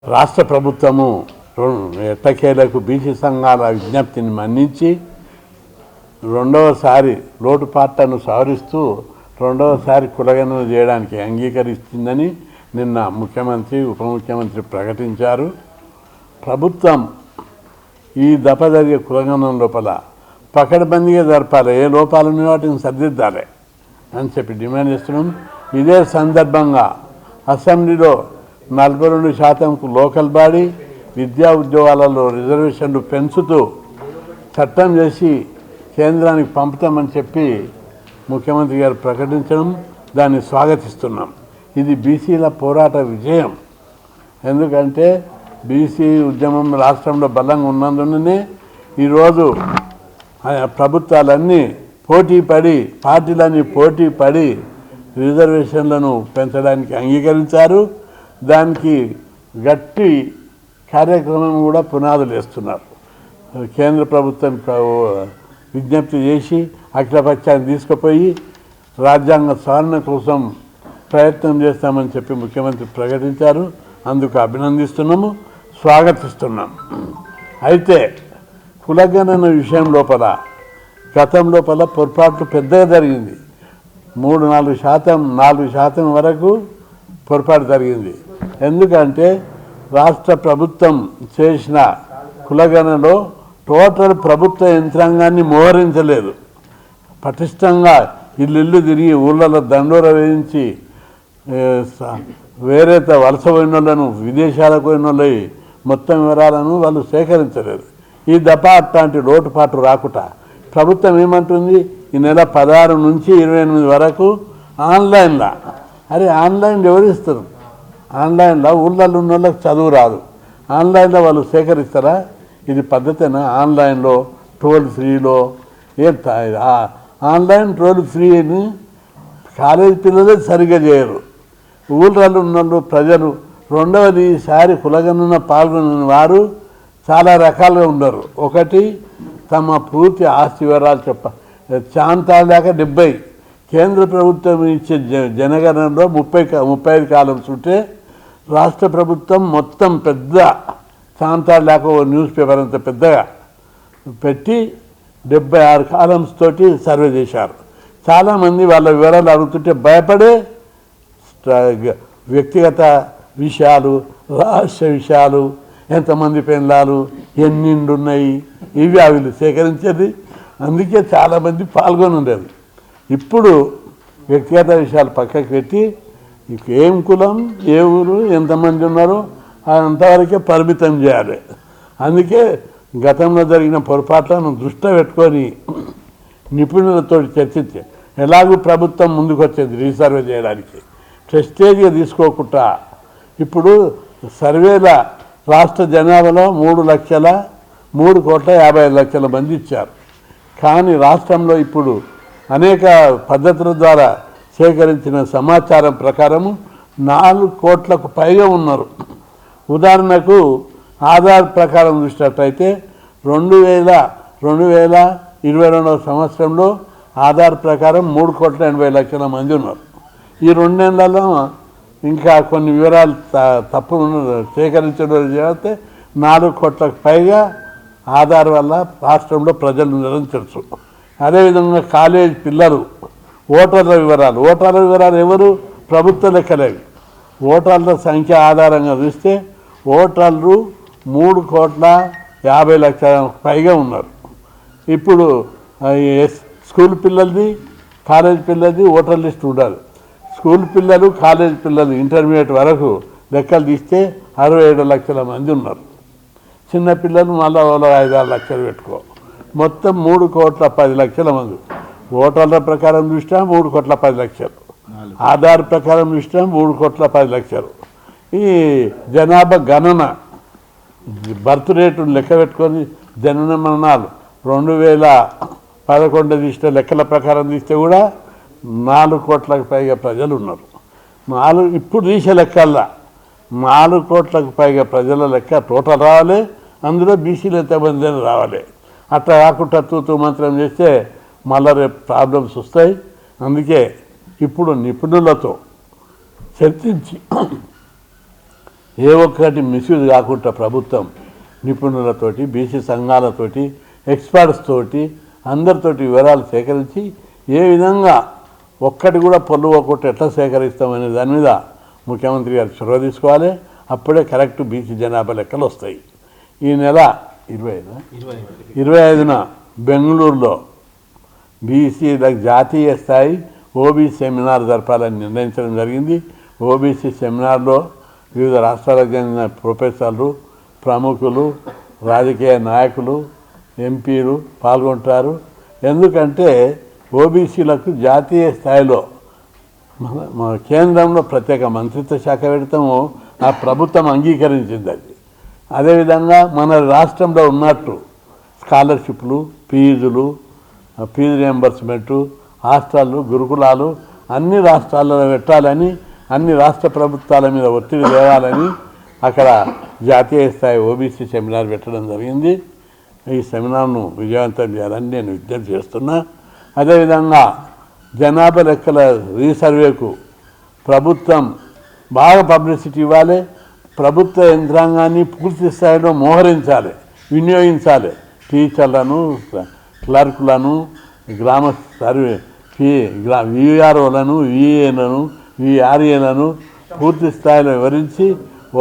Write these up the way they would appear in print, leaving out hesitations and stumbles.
రాష్ట్ర ప్రభుత్వము ఎట్టకేలకు బీసీ సంఘాల విజ్ఞప్తిని మన్నించి రెండవసారి లోటుపాట్లను సవరిస్తూ రెండవసారి కులగణన చేయడానికి అంగీకరిస్తుందని నిన్న ముఖ్యమంత్రి ఉప ముఖ్యమంత్రి ప్రకటించారు. ప్రభుత్వం ఈ దఫ జరిగే కులగణన లోపల పకడ్బందీగా జరపాలి, ఏ లోపాలను వాటిని సరిదిద్దాలి అని చెప్పి డిమాండ్ చేస్తున్నాం. ఇదే సందర్భంగా అసెంబ్లీలో 42% లోకల్ బాడీ విద్యా ఉద్యోగాలలో రిజర్వేషన్లు పెంచుతూ చట్టం చేసి కేంద్రానికి పంపుతామని చెప్పి ముఖ్యమంత్రి గారు ప్రకటించడం దాన్ని స్వాగతిస్తున్నాం. ఇది బీసీల పోరాట విజయం. ఎందుకంటే బీసీ ఉద్యమం రాష్ట్రంలో బలంగా ఉన్నందునే ఈరోజు ప్రభుత్వాలన్నీ పార్టీలన్నీ పోటీ పడి రిజర్వేషన్లను పెంచడానికి అంగీకరించారు. దానికి గట్టి కార్యక్రమం కూడా పునాదులు వేస్తున్నారు. కేంద్ర ప్రభుత్వం విజ్ఞప్తి చేసి అఖిలపక్షాన్ని తీసుకుపోయి రాజ్యాంగ సవరణ కోసం ప్రయత్నం చేస్తామని చెప్పి ముఖ్యమంత్రి ప్రకటించారు. అందుకు అభినందిస్తున్నాము, స్వాగతిస్తున్నాం. అయితే కులగణన విషయం లోపల గతం లోపల పొరపాట్లు పెద్దగా జరిగింది. 4% వరకు పొరపాటు జరిగింది. ఎందుకంటే రాష్ట్ర ప్రభుత్వం చేసిన కులగణనలో టోటల్ ప్రభుత్వ యంత్రాంగాన్ని మోహరించలేదు. పటిష్టంగా ఇల్లు తిరిగి ఊళ్ళలో దండోర వేయించి వేరే వలస పోయిన వాళ్ళను విదేశాలకు పోయిన వాళ్ళ మొత్తం వివరాలను వాళ్ళు సేకరించలేదు. ఈ దఫ అట్లాంటి లోటుపాటు రాకుండా ప్రభుత్వం ఏమంటుంది, ఈ నెల 16 నుంచి 28 వరకు ఆన్లైన్లో. అరే ఆన్లైన్ ఎవరిస్తారు? ఆన్లైన్లో ఊళ్ళల్లో ఉన్న వాళ్ళకి చదువు రాదు, ఆన్లైన్లో వాళ్ళు సేకరిస్తారా? ఇది పద్ధతేనా? ఆన్లైన్లో టోల్ ఫ్రీలో ఆన్లైన్ టోల్ ఫ్రీని కాలేజీ పిల్లలే సరిగ్గా చేయరు. ఊళ్ళల్లో ఉన్న ప్రజలు రెండవది ఈసారి కులగణన పాల్గొన్న వారు చాలా రకాలుగా ఉన్నారు. ఒకటి తమ పూర్తి ఆస్తి వివరాలు చాంతాల దాకా 70 కేంద్ర ప్రభుత్వం ఇచ్చే జనగణనలో 35 కాలమ్స్ ఉంటే రాష్ట్ర ప్రభుత్వం మొత్తం పెద్ద చాంతాల దాకా న్యూస్ పేపర్ అంత పెద్దగా పెట్టి 76 కాలమ్స్ తోటి సర్వే చేశారు. చాలామంది వాళ్ళ వివరాలు అడుగుతుంటే భయపడే వ్యక్తిగత విషయాలు, రహస్య విషయాలు, ఎంతమంది పెళ్ళాలు, ఎన్నిండు ఉన్నాయి, ఇవి అవి సేకరించేది. అందుకే చాలామంది పాల్గొని ఉండేది. ఇప్పుడు వ్యక్తిగత విషయాలు పక్కకి పెట్టి ఏం కులం, ఏ ఊరు, ఎంతమంది ఉన్నారో అంతవరకే పరిమితం చేయాలి. అందుకే గతంలో జరిగిన పొరపాట్లను దృష్టిలో పెట్టుకొని నిపుణులతో చర్చించి ఎలాగూ ప్రభుత్వం ముందుకు వచ్చేది రీసర్వే చేయడానికి, ప్రెస్టేజ్గా తీసుకోకుండా ఇప్పుడు సర్వేల రాష్ట్ర జనాభాలో 3,50,00,000 మంది ఇచ్చారు. కానీ రాష్ట్రంలో ఇప్పుడు అనేక పద్ధతుల ద్వారా సేకరించిన సమాచారం ప్రకారము 4 కోట్లకు పైగా ఉన్నారు. ఉదాహరణకు ఆధార్ ప్రకారం చూసినట్టయితే 2022 సంవత్సరంలో ఆధార్ ప్రకారం 3,80,00,000 మంది ఉన్నారు. ఈ 2 నెలల్లో ఇంకా కొన్ని వివరాలు తప్పు సేకరించడం చేస్తే 4 కోట్లకు పైగా ఆధార్ వల్ల రాష్ట్రంలో ప్రజలు ఉన్నారని తెలుసు. అదేవిధంగా కాలేజ్ పిల్లలు ఓటర్ల వివరాలు ఎవరు? ప్రభుత్వ లెక్కలేవి. ఓటర్ల సంఖ్య ఆధారంగా చూస్తే ఓటర్లు 3,50,00,000 పైగా ఉన్నారు. ఇప్పుడు స్కూల్ పిల్లలది, కాలేజ్ పిల్లలది ఓటర్ లిస్ట్ ఉండాలి. స్కూల్ పిల్లలు, కాలేజ్ పిల్లలు ఇంటర్మీడియట్ వరకు లెక్కలు తీస్తే 67 లక్షల మంది ఉన్నారు. చిన్నపిల్లలు మళ్ళీ 5-6 లక్షలు పెట్టుకో, మొత్తం 3,10,00,000 మంది. ఓటర్ల ప్రకారం దృష్ట్యా 3,10,00,000, ఆధార్ ప్రకారం దృష్ట్యా 3,10,00,000. ఈ జనాభా గణన బర్త్ రేటు లెక్క పెట్టుకొని జనన మరణాలు 2011 తీసిన లెక్కల ప్రకారం తీస్తే కూడా 4 కోట్లకు పైగా ప్రజలు ఉన్నారు. ఇప్పుడు తీసే లెక్కల్లా 4 కోట్లకు పైగా ప్రజల లెక్క టోటల్ రావాలి. అందులో బీసీలు ఎంతమంది అని రావాలి. అట్లా కాకుండా తూతూ మంత్రం చేస్తే మళ్ళీ రేపు ప్రాబ్లమ్స్ వస్తాయి. అందుకే ఇప్పుడు నిపుణులతో చర్చించి ఏ ఒక్కటి మిస్యూజ్ కాకుండా ప్రభుత్వం నిపుణులతోటి, బీసీ సంఘాలతోటి, ఎక్స్పర్ట్స్ తోటి అందరితోటి వివరాలు సేకరించి ఏ విధంగా ఒక్కటి కూడా పొల్లుకోకుండా ఎట్లా సేకరిస్తామనే దాని మీద ముఖ్యమంత్రి గారు చొరవ తీసుకోవాలి. అప్పుడే కరెక్ట్ బీసీ జనాభా లెక్కలు వస్తాయి. ఈ నెల 25న బెంగళూరులో బీసీలకు జాతీయ స్థాయి ఓబీసీ సెమినార్ జరపాలని నిర్ణయించడం జరిగింది. ఓబీసీ సెమినార్లో వివిధ రాష్ట్రాలకు చెందిన ప్రొఫెసర్లు, ప్రముఖులు, రాజకీయ నాయకులు, ఎంపీలు పాల్గొంటారు. ఎందుకంటే ఓబీసీలకు జాతీయ స్థాయిలో మన కేంద్రంలో ప్రత్యేక మంత్రిత్వ శాఖ పెడతాము, ఆ ప్రభుత్వం అంగీకరించింది. అది అదేవిధంగా మన రాష్ట్రంలో ఉన్నట్టు స్కాలర్షిప్లు, ఫీజు రియంబర్స్మెంటు, హాస్టళ్ళు, గురుకులాలు అన్ని రాష్ట్రాల్లో పెట్టాలని, అన్ని రాష్ట్ర ప్రభుత్వాల మీద ఒత్తిడి తేవాలని అక్కడ జాతీయ స్థాయి ఓబీసీ సెమినార్ పెట్టడం జరిగింది. ఈ సెమినార్ను విజయవంతం చేయాలని నేను విజ్ఞప్తి చేస్తున్నా. అదేవిధంగా జనాభా లెక్కల రీసర్వేకు ప్రభుత్వం బాగా పబ్లిసిటీ ఇవ్వాలి. ప్రభుత్వ యంత్రాంగాన్ని పూర్తి స్థాయిలో మోహరించాలి, వినియోగించాలి. టీచర్లను, క్లర్కులను, గ్రామ సర్వే విఆర్ఓలను, విఏలను, విఆర్ఏలను పూర్తి స్థాయిలో వివరించి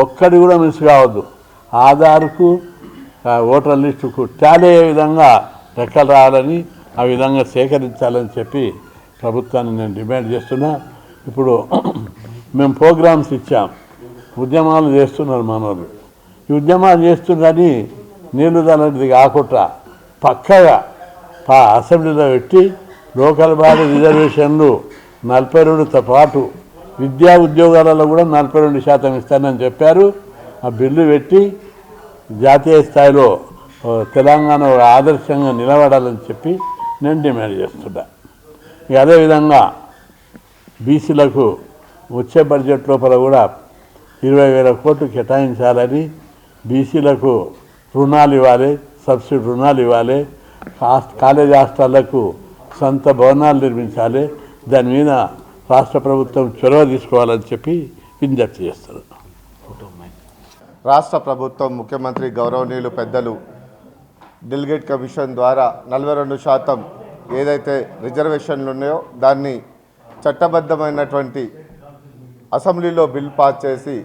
ఒక్కడి కూడా మిస్ కావద్దు. ఆధార్కు, ఓటర్ లిస్టుకు టాలీ అయ్యే విధంగా లెక్కలు రావాలని, ఆ విధంగా సేకరించాలని చెప్పి ప్రభుత్వాన్ని నేను డిమాండ్ చేస్తున్నా. ఇప్పుడు మేము ప్రోగ్రామ్స్ ఇచ్చాం, ఉద్యమాలు చేస్తున్నారు మనోళ్ళు. ఈ ఉద్యమాలు చేస్తున్నారని నీళ్లుదలది కాకుండా పక్కగా అసెంబ్లీలో పెట్టి లోకల్ బాడీ రిజర్వేషన్లు 42తో పాటు విద్యా ఉద్యోగాలలో కూడా 42% ఇస్తానని చెప్పారు. ఆ బిల్లు పెట్టి జాతీయ స్థాయిలో తెలంగాణ ఆదర్శంగా నిలబడాలని చెప్పి నేను డిమాండ్ చేస్తున్నా. ఇక అదేవిధంగా బీసీలకు వచ్చే బడ్జెట్ లోపల కూడా 20,000 కోట్లు కేటాయించాలని, బీసీలకు రుణాలు ఇవ్వాలి, సబ్సిడీ రుణాలు ఇవ్వాలి, కాలేజ్ హాస్టళ్లకు సొంత భవనాలు నిర్మించాలి. దాని మీద రాష్ట్ర ప్రభుత్వం చొరవ తీసుకోవాలని చెప్పి విజ్ఞప్తి చేస్తున్నారు. రాష్ట్ర ప్రభుత్వం, ముఖ్యమంత్రి గౌరవనీయులు పెద్దలు డెలిగేట్ కమిషన్ ద్వారా 42% ఏదైతే రిజర్వేషన్లు ఉన్నాయో దాన్ని చట్టబద్ధమైనటువంటి అసెంబ్లీలో బిల్ పాస్ చేసి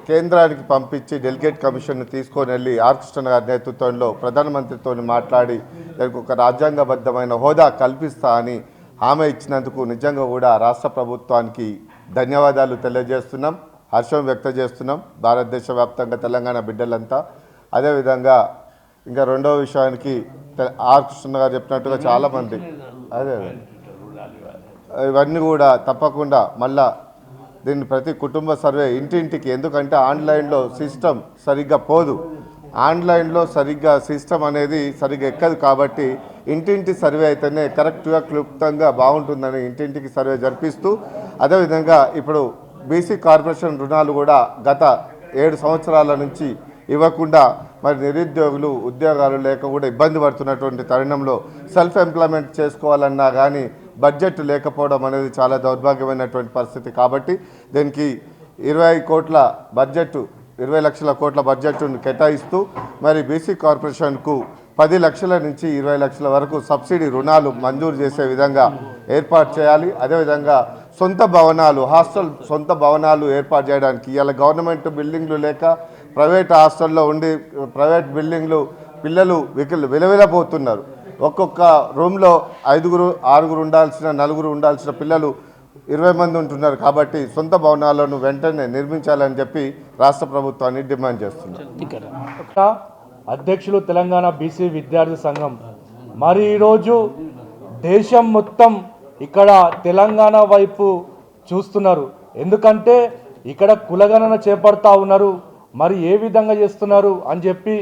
కేంద్రానికి పంపించి డెలిగేట్ కమిషన్ను తీసుకొని వెళ్ళి ఆర్ కృష్ణ గారి నేతృత్వంలో ప్రధానమంత్రితో మాట్లాడి దానికి ఒక రాజ్యాంగబద్ధమైన హోదా కల్పిస్తా అని హామీ ఇచ్చినందుకు నిజంగా కూడా రాష్ట్ర ప్రభుత్వానికి ధన్యవాదాలు తెలియజేస్తున్నాం, హర్షం వ్యక్తం చేస్తున్నాం. భారతదేశ వ్యాప్తంగా తెలంగాణ బిడ్డలంతా. అదేవిధంగా ఇంకా రెండవ విషయానికి ఆర్ కృష్ణ గారు చెప్పినట్టుగా చాలామంది ఇవన్నీ కూడా తప్పకుండా మళ్ళా దీన్ని ప్రతి కుటుంబ సర్వే ఇంటింటికి, ఎందుకంటే ఆన్లైన్లో సిస్టమ్ సరిగ్గా పోదు, ఆన్లైన్లో సరిగ్గా సిస్టమ్ అనేది సరిగ్గా ఎక్కదు. కాబట్టి ఇంటింటి సర్వే అయితేనే కరెక్ట్గా క్లుప్తంగా బాగుంటుందని ఇంటింటికి సర్వే జరిపిస్తూ, అదేవిధంగా ఇప్పుడు బీసీ కార్పొరేషన్ రుణాలు కూడా గత 7 సంవత్సరాల నుంచి ఇవ్వకుండా మరి నిరుద్యోగులు ఉద్యోగాలు లేక కూడా ఇబ్బంది పడుతున్నటువంటి తరుణంలో సెల్ఫ్ ఎంప్లాయ్మెంట్ చేసుకోవాలన్నా కానీ బడ్జెట్ లేకపోవడం అనేది చాలా దౌర్భాగ్యమైనటువంటి పరిస్థితి. కాబట్టి దీనికి 20 కోట్ల బడ్జెట్, 20 లక్షల కోట్ల బడ్జెట్ను కేటాయిస్తూ మరి బీసీ కార్పొరేషన్కు 10 లక్షల నుంచి 20 లక్షల వరకు సబ్సిడీ రుణాలు మంజూరు చేసే విధంగా ఏర్పాటు చేయాలి. అదేవిధంగా సొంత భవనాలు, సొంత భవనాలు ఏర్పాటు చేయడానికి ఇవాళ గవర్నమెంట్ బిల్డింగ్లు లేక ప్రైవేట్ హాస్టల్లో ఉండి ప్రైవేట్ బిల్డింగ్లు పిల్లలు విలవిలపోతున్నారు. ఒక్కొక్క రూమ్లో 5, 6 ఉండాల్సిన, 4 ఉండాల్సిన పిల్లలు 20 మంది ఉంటున్నారు. కాబట్టి సొంత భవనాలను వెంటనే నిర్మించాలని చెప్పి రాష్ట్ర ప్రభుత్వాన్ని డిమాండ్ చేస్తున్నారు. అధ్యక్షులు తెలంగాణ బీసీ విద్యార్థి సంఘం. మరి ఈరోజు దేశం మొత్తం ఇక్కడ తెలంగాణ వైపు చూస్తున్నారు. ఎందుకంటే ఇక్కడ కులగణన చేపడతా ఉన్నారు. మరి ఏ విధంగా చేస్తున్నారు అని చెప్పి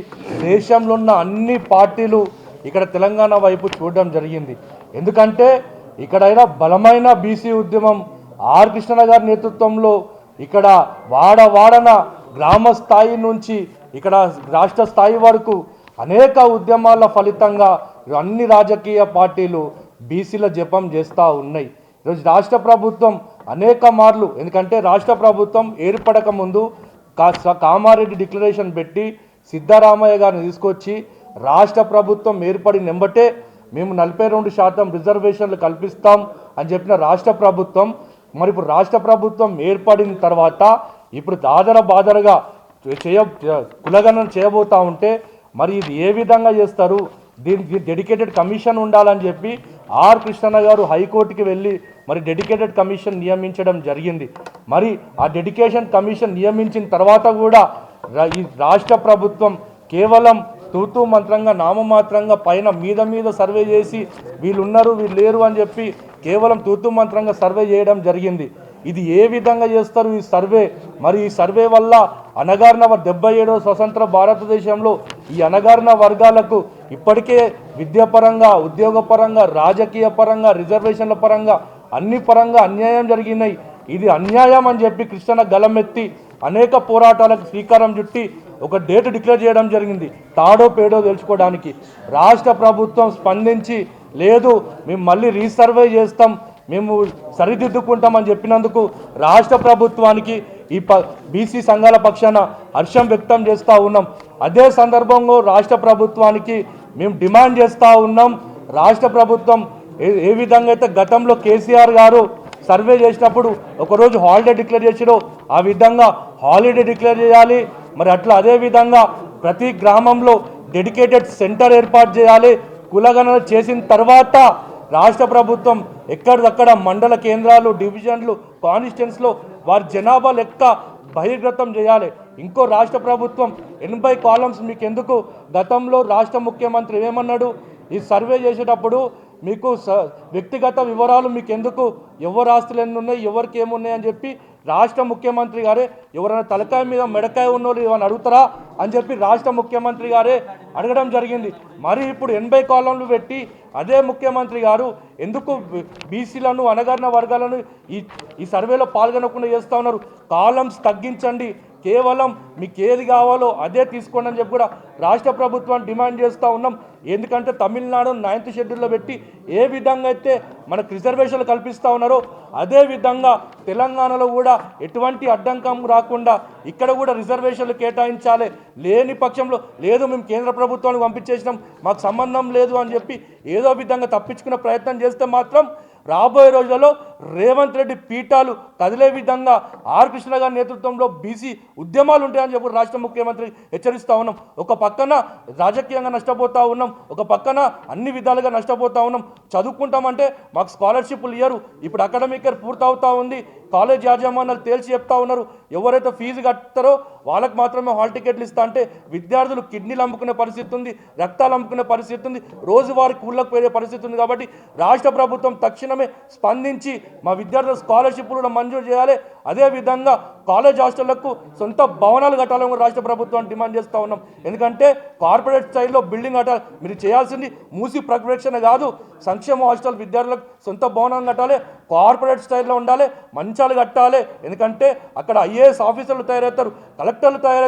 దేశంలో ఉన్న అన్ని పార్టీలు ఇక్కడ తెలంగాణ వైపు చూడడం జరిగింది. ఎందుకంటే ఇక్కడైనా బలమైన బీసీ ఉద్యమం ఆర్ కృష్ణ గారి నేతృత్వంలో ఇక్కడ వాడన గ్రామ స్థాయి నుంచి ఇక్కడ రాష్ట్ర స్థాయి వరకు అనేక ఉద్యమాల ఫలితంగా అన్ని రాజకీయ పార్టీలు బీసీల జపం చేస్తూ ఉన్నాయి. ఈరోజు రాష్ట్ర ప్రభుత్వం అనేక మార్లు, ఎందుకంటే రాష్ట్ర ప్రభుత్వం ఏర్పడక ముందు కామారెడ్డి డిక్లరేషన్ పెట్టి సిద్ధరామయ్య గారిని తీసుకొచ్చి రాష్ట్ర ప్రభుత్వం ఏర్పడిన వెంబటే మేము 42% రిజర్వేషన్లు కల్పిస్తాం అని చెప్పిన రాష్ట్ర ప్రభుత్వం మరి ఇప్పుడు రాష్ట్ర ప్రభుత్వం ఏర్పడిన తర్వాత ఇప్పుడు బాదరగా కులగణన చేయబోతా ఉంటే మరి ఇది ఏ విధంగా చేస్తారు? దీనికి డెడికేటెడ్ కమిషన్ ఉండాలని చెప్పి ఆర్ కృష్ణన్న గారు హైకోర్టుకి వెళ్ళి మరి డెడికేటెడ్ కమిషన్ నియమించడం జరిగింది. మరి ఆ డెడికేషన్ కమిషన్ నియమించిన తర్వాత కూడా ఈ రాష్ట్ర ప్రభుత్వం కేవలం తూతూ మంత్రంగా నామమాత్రంగా పైన మీద సర్వే చేసి వీళ్ళు ఉన్నారు వీళ్ళు లేరు అని చెప్పి కేవలం తూతూ మంత్రంగా సర్వే చేయడం జరిగింది. ఇది ఏ విధంగా చేస్తారు ఈ సర్వే? మరి ఈ సర్వే వల్ల అణగారిన 77వ స్వతంత్ర భారతదేశంలో ఈ అణగారిన వర్గాలకు ఇప్పటికే విద్యాపరంగా, ఉద్యోగపరంగా, రాజకీయ పరంగా, రిజర్వేషన్ల పరంగా అన్ని పరంగా అన్యాయం జరిగినాయి. ఇది అన్యాయం అని చెప్పి కృష్ణ గలమెత్తి అనేక పోరాటాలకు శ్రీకారం చుట్టి ఒక డేట్ డిక్లేర్ చేయడం జరిగింది. తాడో పేడో తెలుసుకోవడానికి రాష్ట్ర ప్రభుత్వం స్పందించి లేదు మేము మళ్ళీ రీసర్వే చేస్తాం, మేము సరిదిద్దుకుంటామని చెప్పినందుకు రాష్ట్ర ప్రభుత్వానికి ఈ బీసీ సంఘాల పక్షాన హర్షం వ్యక్తం చేస్తూ ఉన్నాం. అదే సందర్భంలో రాష్ట్ర ప్రభుత్వానికి మేము డిమాండ్ చేస్తూ ఉన్నాం. రాష్ట్ర ప్రభుత్వం ఏ విధంగా అయితే గతంలో కేసీఆర్ గారు సర్వే చేసినప్పుడు ఒకరోజు హాలిడే డిక్లేర్ చేసారో ఆ విధంగా హాలిడే డిక్లేర్ చేయాలి. మరి అట్లా అదే విధంగా ప్రతి గ్రామంలో డెడికేటెడ్ సెంటర్ ఏర్పాటు చేయాలి. కులగణన చేసిన తర్వాత రాష్ట్ర ప్రభుత్వం ఎక్కడిదక్కడ మండల కేంద్రాలు, డివిజన్లు, కాన్స్టిట్యున్సీలో వారి జనాభా లెక్క బహిర్గతం చేయాలి. ఇంకో రాష్ట్ర ప్రభుత్వం 80 కాలమ్స్ మీకు ఎందుకు? గతంలో రాష్ట్ర ముఖ్యమంత్రి ఏమన్నాడు? ఈ సర్వే చేసేటప్పుడు మీకు వ్యక్తిగత వివరాలు మీకు ఎందుకు, ఎవరు ఆస్తులు ఎన్ని ఉన్నాయి, ఎవరికి ఏమున్నాయి అని చెప్పి రాష్ట్ర ముఖ్యమంత్రి గారే ఎవరైనా తలకాయ మీద మెడకాయ ఉన్నోళ్ళు ఏమైనా అడుగుతారా అని చెప్పి రాష్ట్ర ముఖ్యమంత్రి గారే అడగడం జరిగింది. మరి ఇప్పుడు 80 కాలంలు పెట్టి అదే ముఖ్యమంత్రి గారు ఎందుకు బీసీలను, అణగారిన వర్గాలను ఈ సర్వేలో పాల్గొనకుండా చేస్తూ ఉన్నారు? కాలమ్స్ తగ్గించండి, కేవలం మీకు ఏది కావాలో అదే తీసుకోండి అని చెప్పి కూడా రాష్ట్ర ప్రభుత్వాన్ని డిమాండ్ చేస్తూ ఉన్నాం. ఎందుకంటే తమిళనాడు 9th షెడ్యూల్లో పెట్టి ఏ విధంగా అయితే మనకు రిజర్వేషన్లు కల్పిస్తూ ఉన్నారో అదే విధంగా తెలంగాణలో కూడా ఎటువంటి అడ్డంకం రాకుండా ఇక్కడ కూడా రిజర్వేషన్లు కేటాయించాలి. లేని పక్షంలో లేదు మేము కేంద్ర ప్రభుత్వానికి పంపించేసినాం, మాకు సంబంధం లేదు అని చెప్పి ఏదో విధంగా తప్పించుకునే ప్రయత్నం చేస్తే మాత్రం రాబోయే రోజులలో రేవంత్ రెడ్డి పీఠాలు కదిలే విధంగా ఆర్ కృష్ణ గారి నేతృత్వంలో బీసీ ఉద్యమాలు ఉంటాయని చెప్పి రాష్ట్ర ముఖ్యమంత్రి హెచ్చరిస్తూ ఉన్నాం. ఒక పక్కన రాజకీయంగా నష్టపోతూ ఉన్నాం, ఒక పక్కన అన్ని విధాలుగా నష్టపోతూ ఉన్నాం. చదువుకుంటామంటే మాకు స్కాలర్షిప్లు ఇయ్యరు. ఇప్పుడు అకాడమిక్ ఇయర్ పూర్తవుతూ ఉంది, కాలేజ్ యాజమాన్యాలు తేల్చి చెప్తా ఉన్నారు ఎవరైతే ఫీజు కట్టారో వాళ్ళకి మాత్రమే హాల్ టికెట్లు ఇస్తా అంటే విద్యార్థులు కిడ్నీలు అమ్ముకునే పరిస్థితి ఉంది, రక్తాలు అమ్ముకునే పరిస్థితి ఉంది, రోజువారీ కూళ్ళకు పోయే పరిస్థితి ఉంది. కాబట్టి రాష్ట్ర ప్రభుత్వం తక్షణమే స్పందించి మా విద్యార్థుల స్కాలర్షిప్లు కూడా మంజూరు చేయాలి. అదేవిధంగా కాలేజ్ హాస్టళ్లకు సొంత భవనాలు కట్టాలని రాష్ట్ర ప్రభుత్వాన్ని డిమాండ్ చేస్తూ ఉన్నాం. ఎందుకంటే కార్పొరేట్ స్థాయిలో బిల్డింగ్ కట్టాలి. మీరు చేయాల్సింది మూసి ప్రక్షాళన కాదు, సంక్షేమ హాస్టల్ విద్యార్థులకు సొంత భవనాలు కట్టాలి, కార్పొరేట్ స్టైల్లో ఉండాలి, మంచాలు కట్టాలి. ఎందుకంటే అక్కడ IAS ఆఫీసర్లు తయారవుతారు, కలెక్టర్లు తయారవుతారు.